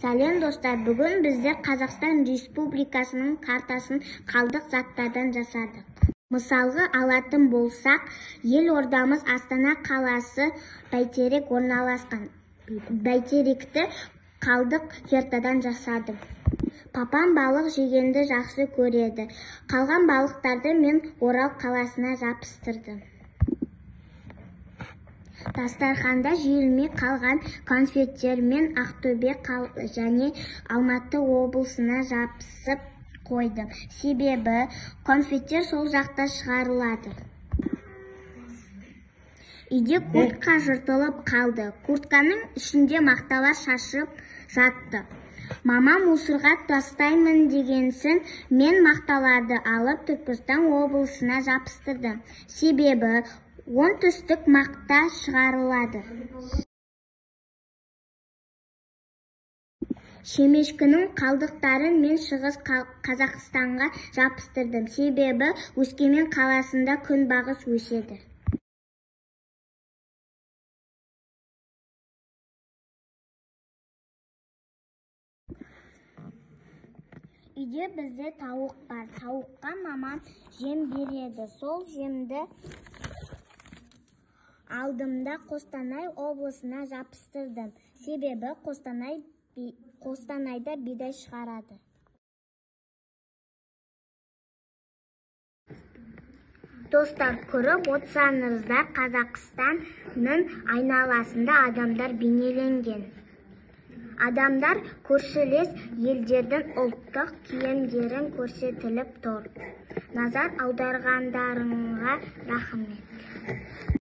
Сәлем достар, бүгін біздер Қазақстан Республикасының картасын қалдық заттардан жасадық. Мысалғы алатын болсақ, елордамыз Астана қаласы Бәйтерек орналасқан. Бәйтеректі қалдық картадан жасадым. Папам балық жегенді жақсы көреді. Қалған балықтарды мен Орал қаласына жапсырдым. Дастарханда жиілмей қалған конфеттер мен Ақтөбе және Алматы облысына жапсып қойдым. Себебі конфеттер сол жақта шығарылады. Үйде куртка жыртылып қалды. Куртканың ішінде мақталар шашып жатты. Мамам мусорға тастаймын дегенсін, мен мақталарды алып Түркістан облысына жапсырдым. Себебі оңтүстік мақта шығарылады. Шемешкінің қалдықтарын мен Шығыс Қазақстанға жапсырдым. Себебі Өскемен қаласында күнбағыс өседі. Үйде бізде тауық бар. Тауыққа мамам жем береді. Сол жемді алдымда Қостанай облысына жапсырдым. Себебі Қостанайда бидай шығарады. Достар, көріп отырсаңыздар, Қазақстанның айналасында адамдар бейнеленген. Адамдар көршілес елдердің ұлттық киімдерін көрсетіліп тұр. Назар аударғандарыңа рахмет.